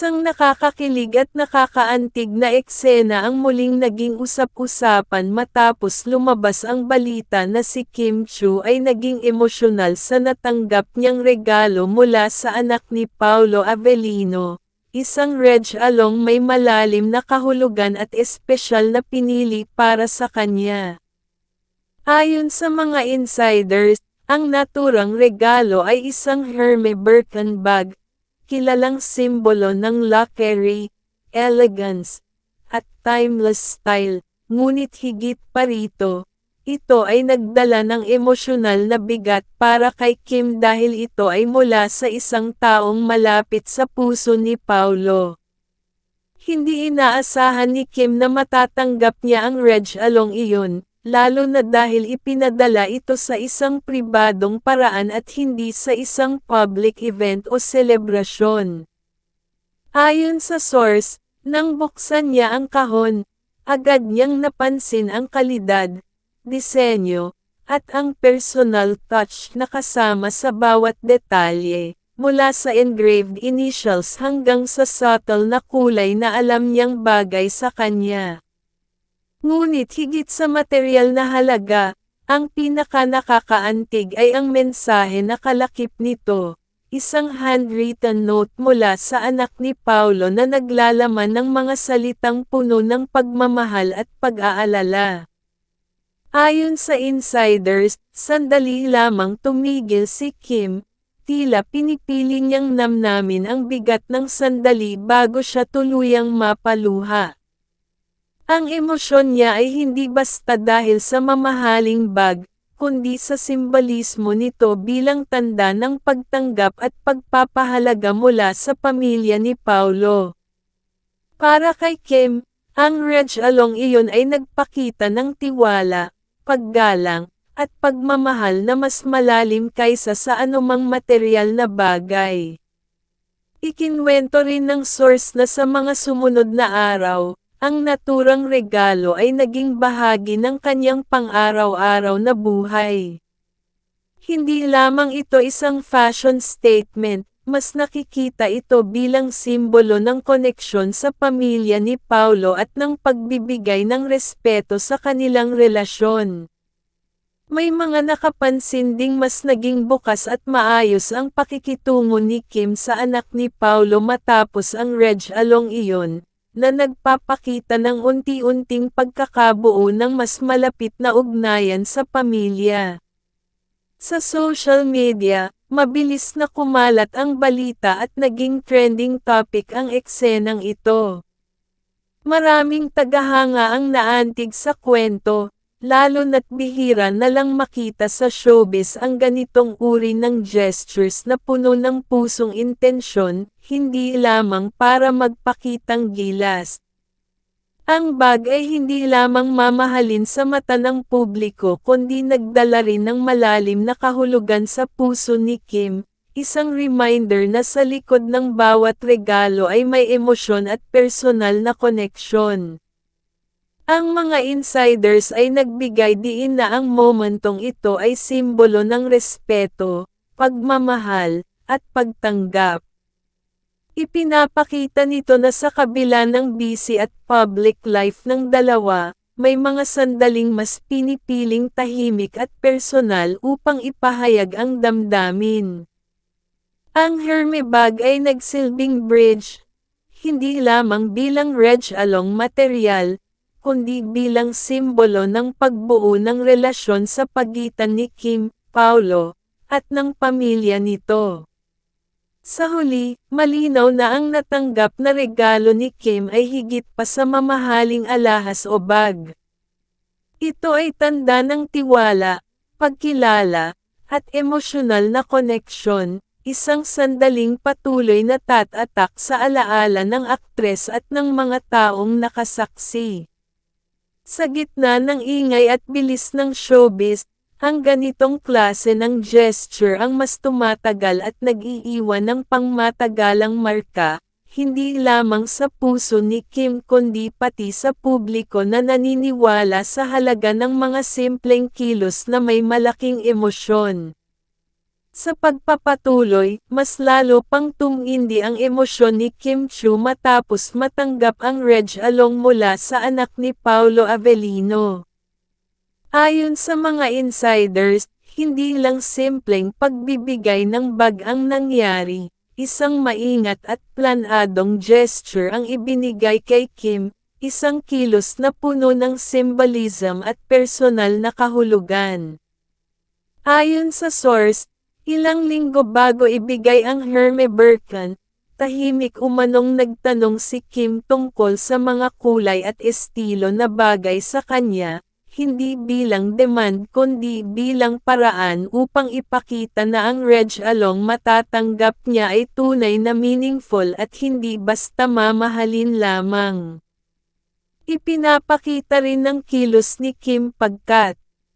Isang nakakakilig at nakakaantig na eksena ang muling naging usap-usapan matapos lumabas ang balita na si Kim Chiu ay naging emosyonal sa natanggap niyang regalo mula sa anak ni Paolo Avellino, isang reg-along may malalim na kahulugan at espesyal na pinili para sa kanya. Ayon sa mga insiders, ang naturang regalo ay isang Hermès Birkin bag, kilalang simbolo ng luxury, elegance, at timeless style, ngunit higit pa rito, ito ay nagdala ng emosyonal na bigat para kay Kim dahil ito ay mula sa isang taong malapit sa puso ni Paolo. Hindi inaasahan ni Kim na matatanggap niya ang reg-along iyon, lalo na dahil ipinadala ito sa isang pribadong paraan at hindi sa isang public event o selebrasyon. Ayon sa source, nang buksan niya ang kahon, agad niyang napansin ang kalidad, disenyo, at ang personal touch na kasama sa bawat detalye, mula sa engraved initials hanggang sa subtle na kulay na alam niyang bagay sa kanya. Ngunit higit sa materyal na halaga, ang pinaka-nakakaantig ay ang mensahe na kalakip nito, isang handwritten note mula sa anak ni Paolo na naglalaman ng mga salitang puno ng pagmamahal at pag-aalala. Ayon sa insiders, sandali lamang tumigil si Kim, tila pinipili niyang namnamin ang bigat ng sandali bago siya tuluyang mapaluha. Ang emosyon niya ay hindi basta dahil sa mamahaling bag, kundi sa simbolismo nito bilang tanda ng pagtanggap at pagpapahalaga mula sa pamilya ni Paolo. Para kay Kim, ang reg-along iyon ay nagpakita ng tiwala, paggalang, at pagmamahal na mas malalim kaysa sa anumang materyal na bagay. Ikinwento rin ng source na sa mga sumunod na araw, ang naturang regalo ay naging bahagi ng kanyang pang-araw-araw na buhay. Hindi lamang ito isang fashion statement, mas nakikita ito bilang simbolo ng koneksyon sa pamilya ni Paolo at ng pagbibigay ng respeto sa kanilang relasyon. May mga nakapansin ding mas naging bukas at maayos ang pakikitungo ni Kim sa anak ni Paolo matapos ang reg-along iyon, na nagpapakita ng unti-unting pagkakabuo ng mas malapit na ugnayan sa pamilya. Sa social media, mabilis na kumalat ang balita at naging trending topic ang eksenang ito. Maraming tagahanga ang naantig sa kwento, lalo na't bihira na lang makita sa showbiz ang ganitong uri ng gestures na puno ng pusong intensyon, hindi lamang para magpakitang gilas. Ang bag ay hindi lamang mamahalin sa mata ng publiko kundi nagdala rin ng malalim na kahulugan sa puso ni Kim, isang reminder na sa likod ng bawat regalo ay may emosyon at personal na koneksyon. Ang mga insiders ay nagbigay diin na ang momentong ito ay simbolo ng respeto, pagmamahal, at pagtanggap. Ipinapakita nito na sa kabila ng busy at public life ng dalawa, may mga sandaling mas pinipiling tahimik at personal upang ipahayag ang damdamin. Ang Hermès bag ay nagsilbing bridge, hindi lamang bilang reg-along material, kundi bilang simbolo ng pagbuo ng relasyon sa pagitan ni Kim, Paolo, at ng pamilya nito. Sa huli, malinaw na ang natanggap na regalo ni Kim ay higit pa sa mamahaling alahas o bag. Ito ay tanda ng tiwala, pagkilala, at emosyonal na koneksyon, isang sandaling patuloy na tatatak sa alaala ng aktres at ng mga taong nakasaksi. Sa gitna ng ingay at bilis ng showbiz, ang ganitong klase ng gesture ang mas tumatagal at nag-iiwan ng pangmatagalang marka, hindi lamang sa puso ni Kim kundi pati sa publiko na naniniwala sa halaga ng mga simpleng kilos na may malaking emosyon. Sa pagpapatuloy, mas lalo pang tumindi ang emosyon ni Kim Chiu matapos matanggap ang Reg Along mula sa anak ni Paolo Avellino. Ayon sa mga insiders, hindi lang simpleng pagbibigay ng bag ang nangyari, isang maingat at planadong gesture ang ibinigay kay Kim, isang kilos na puno ng symbolism at personal na kahulugan. Ayon sa source, ilang linggo bago ibigay ang Hermès Birkin, tahimik umanong nagtanong si Kim tungkol sa mga kulay at estilo na bagay sa kanya, hindi bilang demand kundi bilang paraan upang ipakita na ang Reg Along matatanggap niya ay tunay na meaningful at hindi basta mamahalin lamang. Ipinapakita rin ng kilos ni Kim pagkat